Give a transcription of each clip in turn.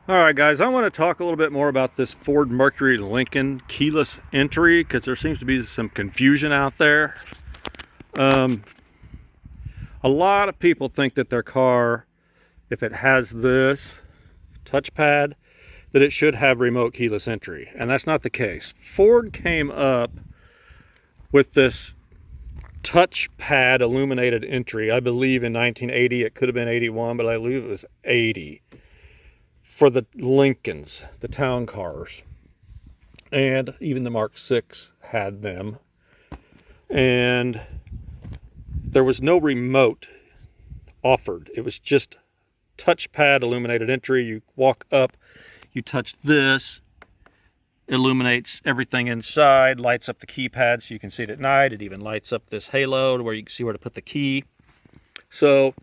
All right, guys, I want to talk a little bit more about this Ford Mercury Lincoln keyless entry because there seems to be some confusion out there. A lot of people think that their car, if it has this touchpad, that it should have remote keyless entry, and that's not the case. Ford came up with this touchpad illuminated entry, I believe in 1980. It could have been 81, but I believe it was 80. For the Lincolns, the town cars, and even the Mark 6 had them, and there was no remote offered. It was just touchpad illuminated entry. You walk up, you touch this, illuminates everything inside, lights up the keypad so you can see it at night. It even lights up this halo where you can see where to put the key. So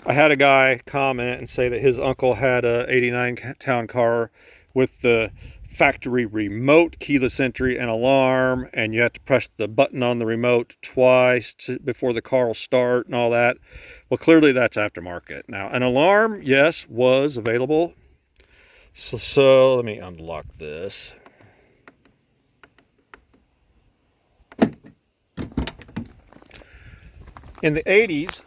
I had a guy comment and say that his uncle had a 89 town car with the factory remote keyless entry and alarm, and you have to press the button on the remote twice before the car will start and all that. Well, clearly that's aftermarket. Now, an alarm, yes, was available. So let me unlock this. In the 80s,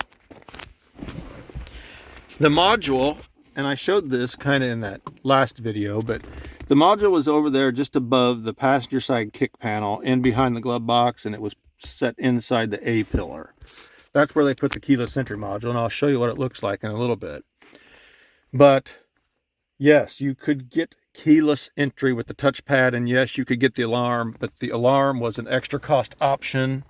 the module, and I showed this kind of in that last video, but the module was over there just above the passenger side kick panel and behind the glove box, and it was set inside the A pillar. That's where they put the keyless entry module, and I'll show you what it looks like in a little bit. But yes, you could get keyless entry with the touchpad, and yes, you could get the alarm, but the alarm was an extra cost option.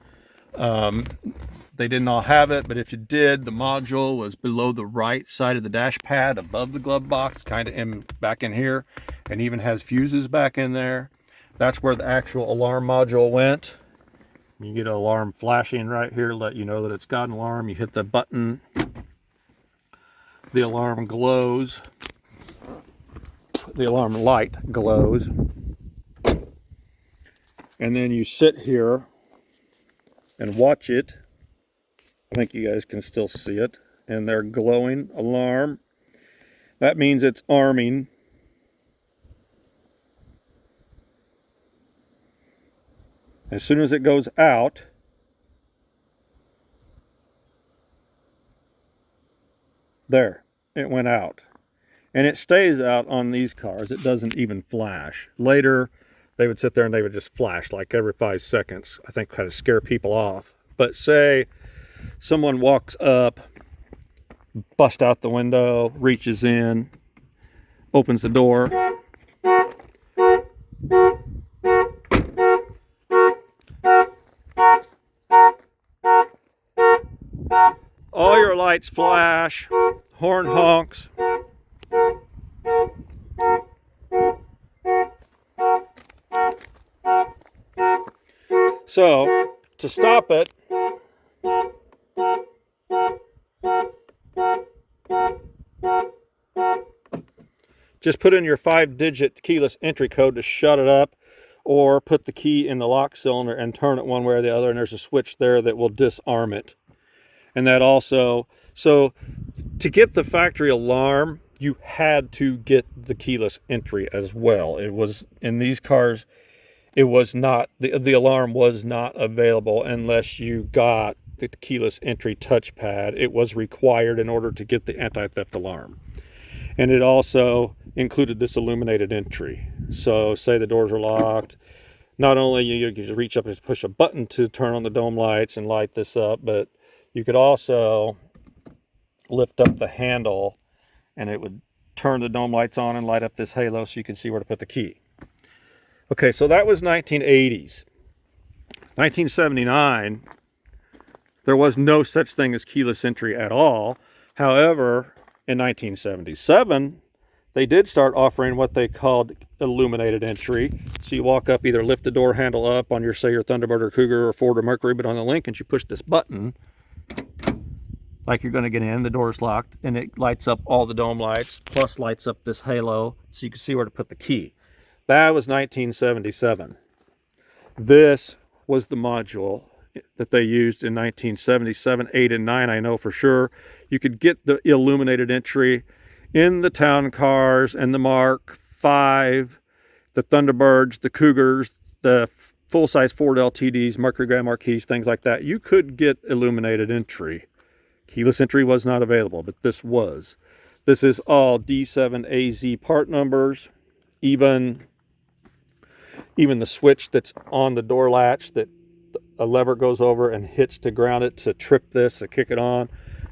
They didn't all have it, but if you did, the module was below the right side of the dash pad above the glove box, kind of back in here, and even has fuses back in there. That's where the actual alarm module went. You get an alarm flashing right here to let you know that it's got an alarm. You hit the button, the alarm glows, the alarm light glows, and then you sit here and watch it. I think you guys can still see it, and they're glowing alarm. That means it's arming. As soon as it goes out, there, it went out. And it stays out on these cars. It doesn't even flash. Later, they would sit there and they would just flash like every 5 seconds. I think kind of scare people off. But say someone walks up, busts out the window, reaches in, opens the door. All your lights flash, horn honks. So, to stop it, just put in your 5-digit keyless entry code to shut it up, or put the key in the lock cylinder and turn it one way or the other, and there's a switch there that will disarm it. And that also, so to get the factory alarm, you had to get the keyless entry as well. It was, in these cars, it was not, the alarm was not available unless you got the keyless entry touchpad. It was required in order to get the anti-theft alarm. And it also included this illuminated entry. So say the doors are locked, not only you could reach up and push a button to turn on the dome lights and light this up, but you could also lift up the handle and it would turn the dome lights on and light up this halo so you can see where to put the key. Okay, so that was 1980s. 1979, there was no such thing as keyless entry at all. However, in 1977, they did start offering what they called illuminated entry. So you walk up, either lift the door handle up on your, say, your Thunderbird or Cougar or Ford or Mercury, but on the Lincolns, you push this button, like you're going to get in, the door's locked, and it lights up all the dome lights, plus lights up this halo, so you can see where to put the key. That was 1977. This was the module that they used in 1977, 8, and 9, I know for sure. You could get the illuminated entry in the town cars and the Mark V, the Thunderbirds, the Cougars, the full-size Ford LTDs, Mercury Grand Marquis, things like that, you could get illuminated entry. Keyless entry was not available, but this was. This is all D7AZ part numbers, even the switch that's on the door latch that a lever goes over and hits to ground it to trip this, to kick it on.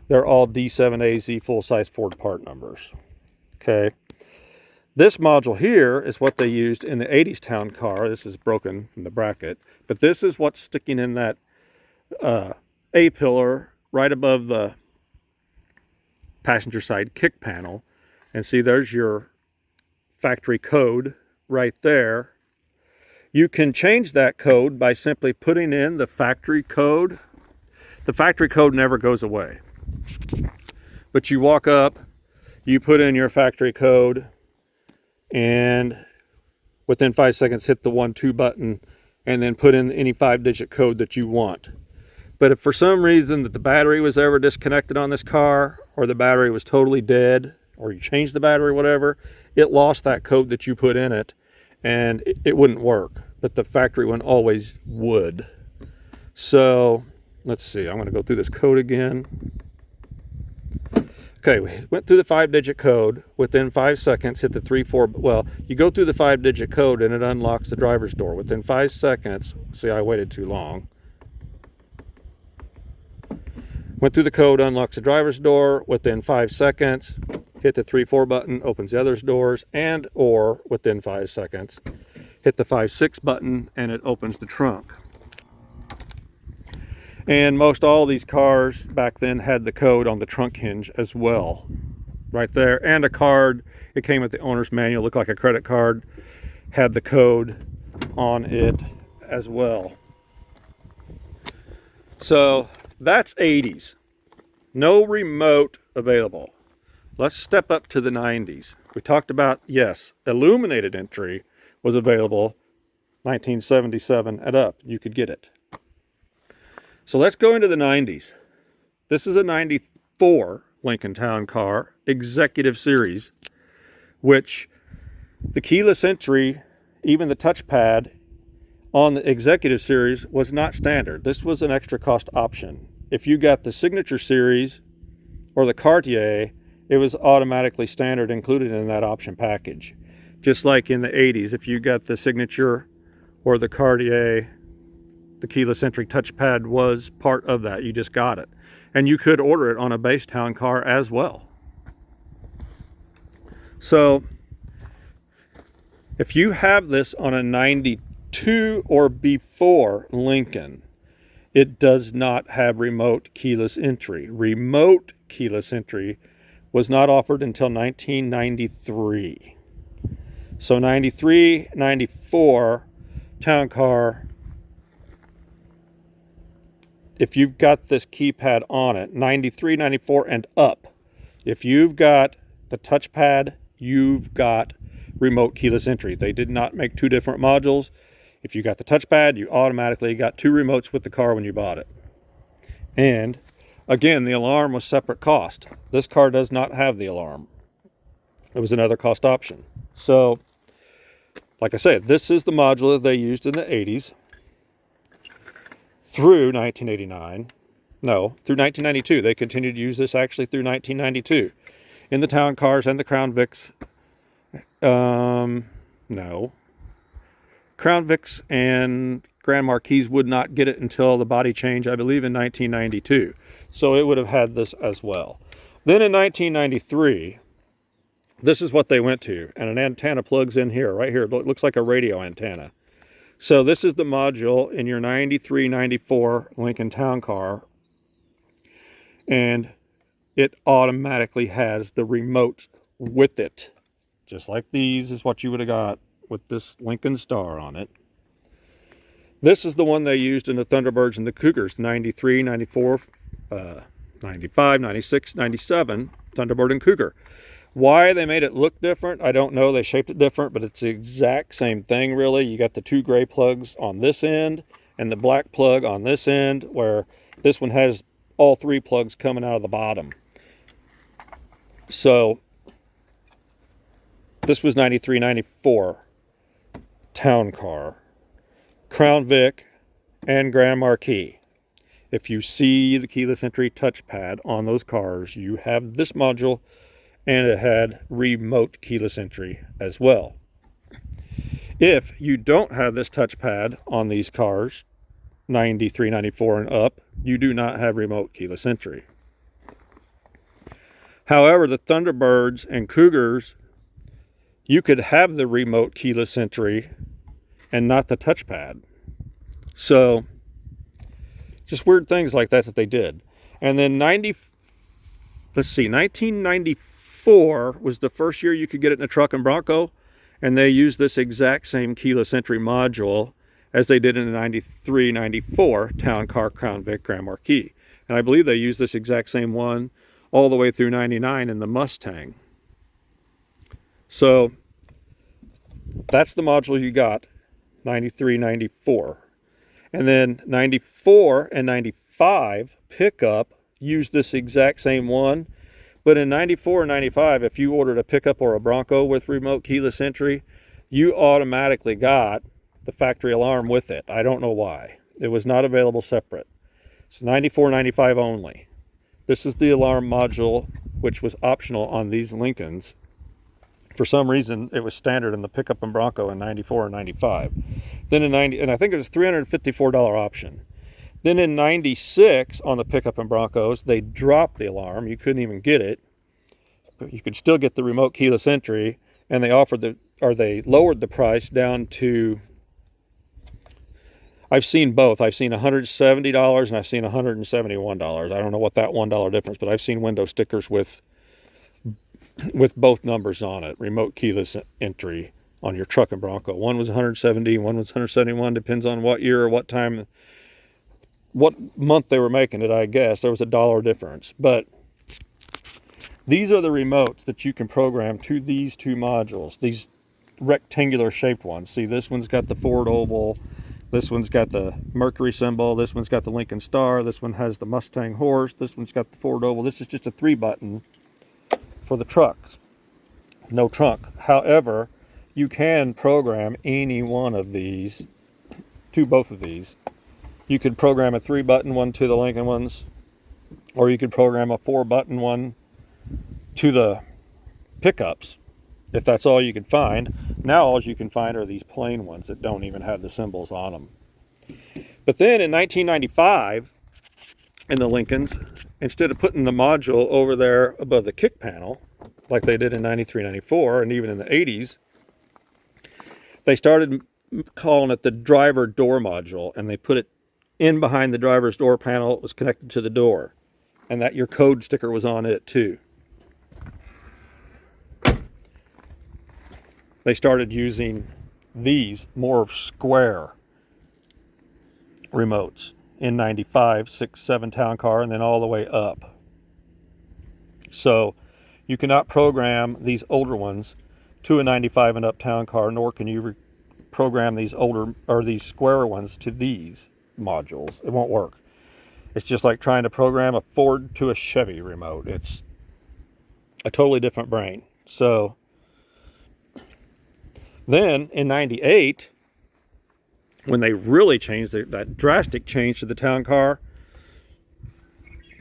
They're all D7AZ full-size Ford part numbers. Okay. This module here is what they used in the 80s town car. This is broken from the bracket, but this is what's sticking in that A-pillar right above the passenger side kick panel. And see, there's your factory code right there. You can change that code by simply putting in the factory code. The factory code never goes away. But you walk up, you put in your factory code, and within 5 seconds hit the 1-2 button and then put in any 5-digit code that you want. But if for some reason that the battery was ever disconnected on this car, or the battery was totally dead, or you changed the battery, whatever, it lost that code that you put in it, and it wouldn't work, but the factory one always would. So let's see, I'm going to go through this code again. Okay, we went through the 5-digit code. Within 5 seconds, hit the 3-4. Well, you go through the 5-digit code and it unlocks the driver's door. Within 5 seconds, see, I waited too long. Went through the code, unlocks the driver's door. Within 5 seconds, hit the 3-4 button, opens the other doors, and or within 5 seconds, hit the 5-6 button and it opens the trunk. And most all of these cars back then had the code on the trunk hinge as well, right there, and a card. It came with the owner's manual, looked like a credit card, had the code on it as well. So that's 80s. No remote available. Let's step up to the 90s. We talked about, yes, illuminated entry was available 1977 and up. You could get it. So let's go into the 90s. This is a 94 Lincoln Town Car Executive Series, which the keyless entry, even the touchpad on the Executive Series was not standard. This was an extra cost option. If you got the Signature Series or the Cartier, it was automatically standard included in that option package. Just like in the 80s, if you got the Signature or the Cartier, the keyless entry touchpad was part of that. You just got it. And you could order it on a base town car as well. So if you have this on a 92 or before Lincoln, it does not have remote keyless entry. Remote keyless entry was not offered until 1993. So 93, 94 town car, if you've got this keypad on it, 93, 94 and up, if you've got the touchpad, you've got remote keyless entry. They did not make two different modules. If you got the touchpad, you automatically got two remotes with the car when you bought it. And again, the alarm was separate cost. This car does not have the alarm. It was another cost option. So, like I said, this is the module that they used in the 80s. Through 1989, no, through 1992. They continued to use this actually through 1992. In the town cars and the Crown Vics, no. Crown Vics and Grand Marquis would not get it until the body change, I believe, in 1992. So it would have had this as well. Then in 1993, this is what they went to. And an antenna plugs in here, right here. It looks like a radio antenna. So this is the module in your 93, 94 Lincoln Town Car. And it automatically has the remote with it. Just like these is what you would have got with this Lincoln Star on it. This is the one they used in the Thunderbirds and the Cougars, 93, 94, 95, 96, 97, Thunderbird and Cougar. Why they made it look different, I don't know. They shaped it different, but it's the exact same thing, really. You got the two gray plugs on this end and the black plug on this end, where this one has all three plugs coming out of the bottom. So This was 93, 94 town car, Crown Vic, and Grand Marquis. If you see the keyless entry touchpad on those cars, you have this module, and it had remote keyless entry as well. If you don't have this touchpad on these cars, 93, 94 and up, you do not have remote keyless entry. However, the Thunderbirds and Cougars, you could have the remote keyless entry and not the touchpad. So, just weird things like that they did. And then 1994 was the first year you could get it in a truck and Bronco, and they used this exact same keyless entry module as they did in the 93, 94 town car, Crown Vic, Grand Marquis. And I believe they used this exact same one all the way through 99 in the Mustang. So that's the module you got, 93, 94. And then 94 and 95 pickup used this exact same one. But in 94 and 95, if you ordered a pickup or a Bronco with remote keyless entry, you automatically got the factory alarm with it. I don't know why. It was not available separate. So 94, 95 only. This is the alarm module, which was optional on these Lincolns. For some reason, it was standard in the pickup and Bronco in 94 and 95. Then in 90, and I think it was a $354 option. Then in 96, on the pickup and Broncos, they dropped the alarm. You couldn't even get it. But you could still get the remote keyless entry, and they lowered the price down to, I've seen both. I've seen $170 and I've seen $171. I don't know what that $1 difference, but I've seen window stickers with both numbers on it, remote keyless entry on your truck and Bronco. One was 170, one was 171, depends on what year or what time, what month they were making it, I guess. There was $1 difference. But these are the remotes that you can program to these two modules, these rectangular shaped ones. See, this one's got the Ford oval, this one's got the Mercury symbol, this one's got the Lincoln star, this one has the Mustang horse, this one's got the Ford oval. This is just a 3-button for the trucks. No trunk. However, you can program any one of these to both of these. You could program a 3-button one to the Lincoln ones, or you could program a 4-button one to the pickups, if that's all you can find. Now all you can find are these plain ones that don't even have the symbols on them. But then in 1995, in the Lincolns, instead of putting the module over there above the kick panel, like they did in 93, 94, and even in the 80s, they started calling it the driver door module, and they put it in behind the driver's door panel. It was connected to the door, and that your code sticker was on it too. They started using these more square remotes in 95, 6, 7 town car, and then all the way up. So you cannot program these older ones to a 95 and up town car, nor can you program these older or these square ones to these modules. It won't work. It's just like trying to program a Ford to a Chevy remote. It's a totally different brain. So then in 98, when they really changed that drastic change to the town car,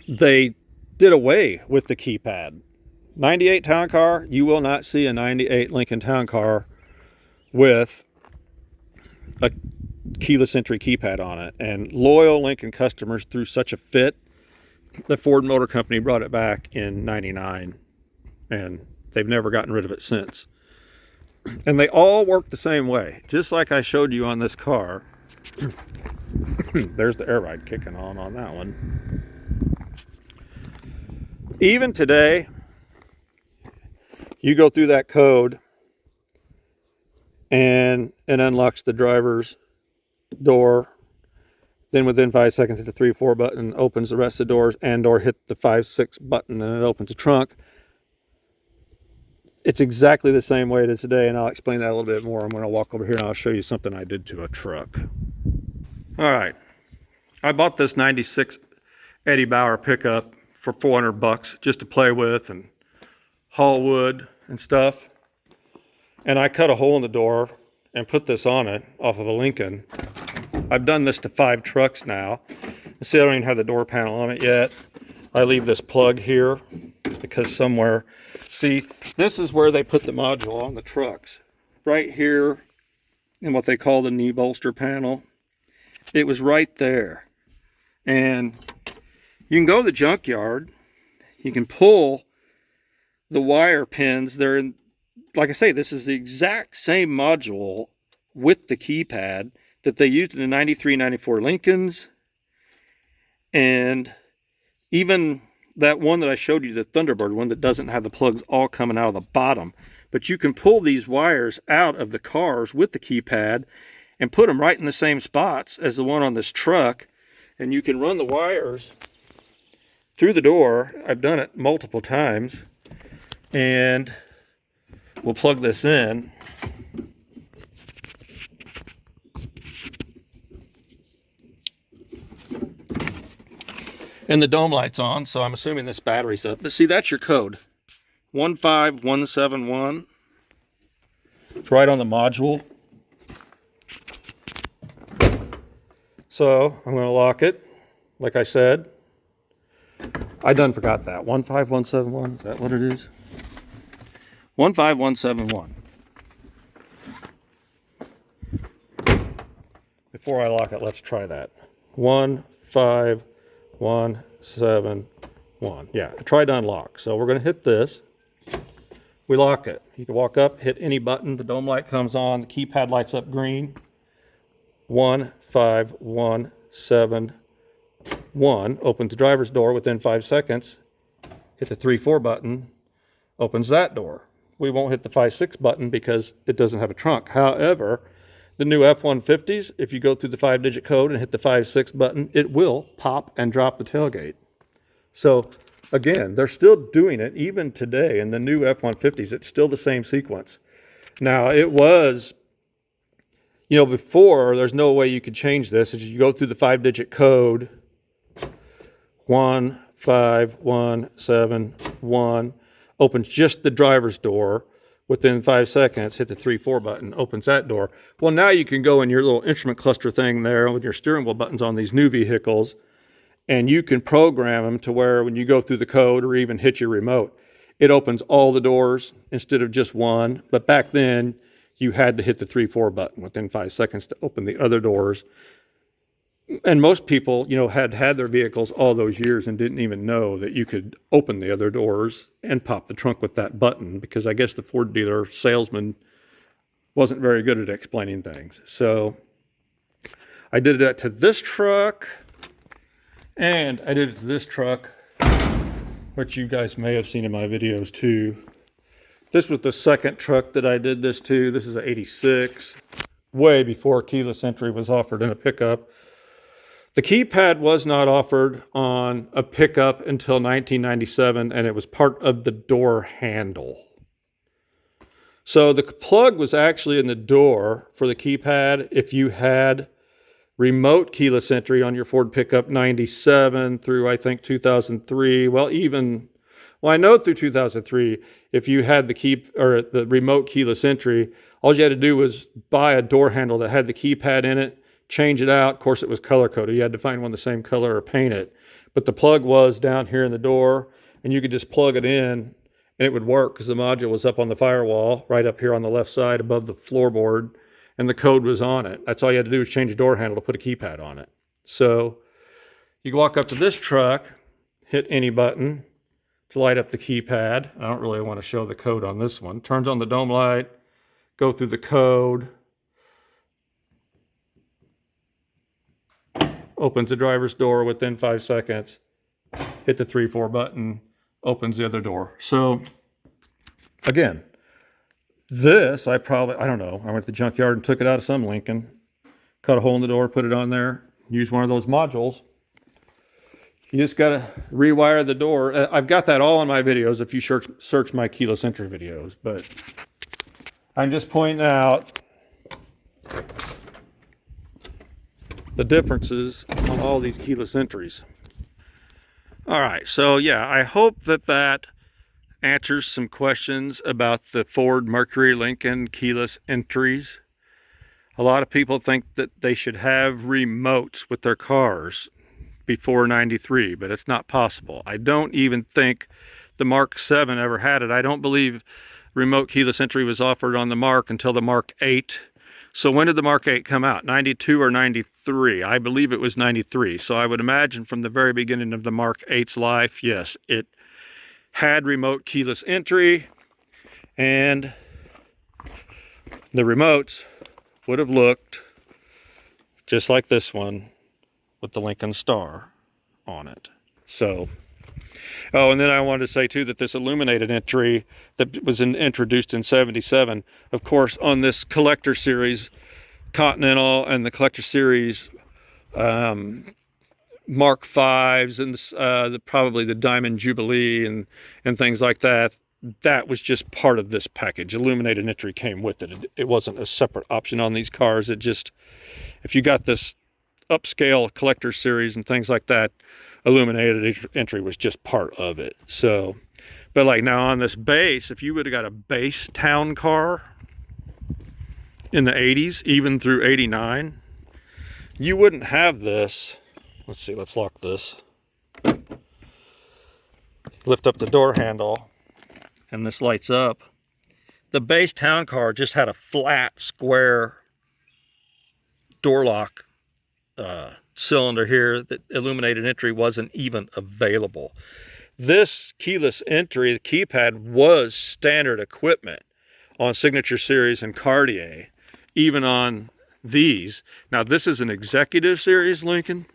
they did away with the keypad. 98 town car, you will not see a 98 Lincoln town car with a keyless entry keypad on it. And loyal Lincoln customers threw such a fit, the Ford Motor Company brought it back in 99, and they've never gotten rid of it since. And they all work the same way, just like I showed you on this car. There's the air ride kicking on that one. Even today, you go through that code and it unlocks the driver's door. Then within 5 seconds, hit the 3, 4 button, opens the rest of the doors, and or hit the 5, 6 button and it opens the trunk. It's exactly the same way it is today, and I'll explain that a little bit more. I'm going to walk over here and I'll show you something I did to a truck. All right. I bought this 96 Eddie Bauer pickup for $400 just to play with and haul wood and stuff. and I cut a hole in the door and put this on it off of a Lincoln. I've done this to 5 trucks now. See, I don't even have the door panel on it yet. I leave this plug here because somewhere, see, this is where they put the module on the trucks. Right here in what they call the knee bolster panel. It was right there. And you can go to the junkyard, you can pull the wire pins. They're in, like I say, this is the exact same module with the keypad that they used in the 93, 94 Lincolns. And even that one that I showed you, the Thunderbird one that doesn't have the plugs all coming out of the bottom. But you can pull these wires out of the cars with the keypad and put them right in the same spots as the one on this truck. And you can run the wires through the door. I've done it multiple times. And we'll plug this in. And the dome light's on, so I'm assuming this battery's up. But see, that's your code. 15171. It's right on the module. So I'm going to lock it, like I said. I done forgot that. 15171, is that what it is? 15171. Before I lock it, let's try that. 15171. Yeah, I tried to unlock. So we're going to hit this. We lock it. You can walk up, hit any button. The dome light comes on. The keypad lights up green. 15171. Opens the driver's door within 5 seconds. Hit the 3-4 button. Opens that door. We won't hit the 5-6 button because it doesn't have a trunk. However, the new F-150s, if you go through the 5-digit code and hit the 5-6 button, it will pop and drop the tailgate. So again, they're still doing it even today in the new F-150s. It's still the same sequence. Now, it was, you know, before, there's no way you could change this. As you go through the 5-digit code, 15171, opens just the driver's door. Within 5 seconds, hit the 3-4 button, opens that door. Well, now you can go in your little instrument cluster thing there with your steering wheel buttons on these new vehicles, and you can program them to where when you go through the code or even hit your remote, it opens all the doors instead of just one. But back then, you had to hit the 3-4 button within 5 seconds to open the other doors. And most people, you know, had their vehicles all those years and didn't even know that you could open the other doors and pop the trunk with that button, because I guess the Ford dealer salesman wasn't very good at explaining things. So I did that to this truck, and I did it to this truck, which you guys may have seen in my videos too. This was the second truck that I did this to. This is an 86, way before keyless entry was offered in a pickup. The keypad was not offered on a pickup until 1997, and it was part of the door handle. So the plug was actually in the door for the keypad if you had remote keyless entry on your Ford pickup 97 through, I think, 2003. Well, I know through 2003, if you had the remote keyless entry, all you had to do was buy a door handle that had the keypad in it, change it out. Of course, it was color coded. You had to find one the same color or paint it. But the plug was down here in the door, and you could just plug it in, and it would work because the module was up on the firewall, right up here on the left side above the floorboard, and the code was on it. That's all you had to do was change the door handle to put a keypad on it. So you can walk up to this truck, hit any button to light up the keypad. I don't really want to show the code on this one. Turns on the dome light, go through the code, opens the driver's door within 5 seconds, hit the 3-4 button, opens the other door. So again, this, I don't know, I went to the junkyard and took it out of some Lincoln, cut a hole in the door, put it on there, use one of those modules. You just got to rewire the door. I've got that all in my videos if you search my keyless entry videos, but I'm just pointing out the differences on all these keyless entries. All right, so yeah, I hope that answers some questions about the Ford Mercury Lincoln keyless entries. A lot of people think that they should have remotes with their cars before 93, but it's not possible. I don't even think the Mark 7 ever had it. I don't believe remote keyless entry was offered on the Mark until the Mark 8. So when did the Mark 8 come out? 92 or 93? I believe it was 93. So I would imagine from the very beginning of the Mark 8's life, yes, it had remote keyless entry, and the remotes would have looked just like this one with the Lincoln star on it. So, oh, and then I wanted to say too that this illuminated entry that was introduced in 77, of course, on this collector series, Continental and the collector series Mark 5s and probably the Diamond Jubilee and things like that, that was just part of this package. Illuminated entry came with it. It wasn't a separate option on these cars. It just, if you got this upscale collector series and things like that, illuminated entry was just part of it. So, but like now on this base, if you would have got a base town car in the 80s, even through 89, you wouldn't have this. Let's see, let's lock this. Lift up the door handle and this lights up. The base town car just had a flat, square door lock cylinder here. That illuminated entry wasn't even available. This keyless entry, the keypad, was standard equipment on Signature Series and Cartier, even on these. Now this is an Executive Series Lincoln.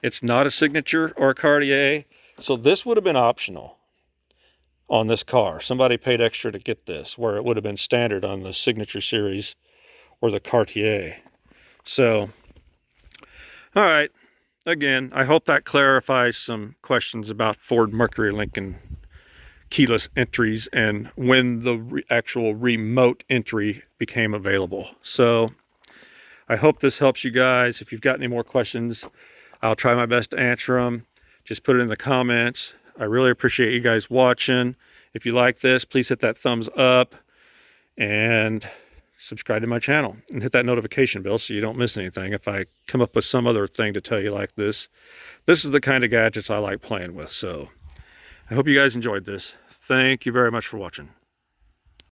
It's not a Signature or a Cartier, so this would have been optional on this car. Somebody paid extra to get this, where it would have been standard on the Signature Series or the Cartier. So, all right. Again, I hope that clarifies some questions about Ford Mercury Lincoln keyless entries and when the actual remote entry became available. So, I hope this helps you guys. If you've got any more questions, I'll try my best to answer them. Just put it in the comments. I really appreciate you guys watching. If you like this, please hit that thumbs up and subscribe to my channel and hit that notification bell so you don't miss anything. If I come up with some other thing to tell you like this, this is the kind of gadgets I like playing with. So I hope you guys enjoyed this. Thank you very much for watching.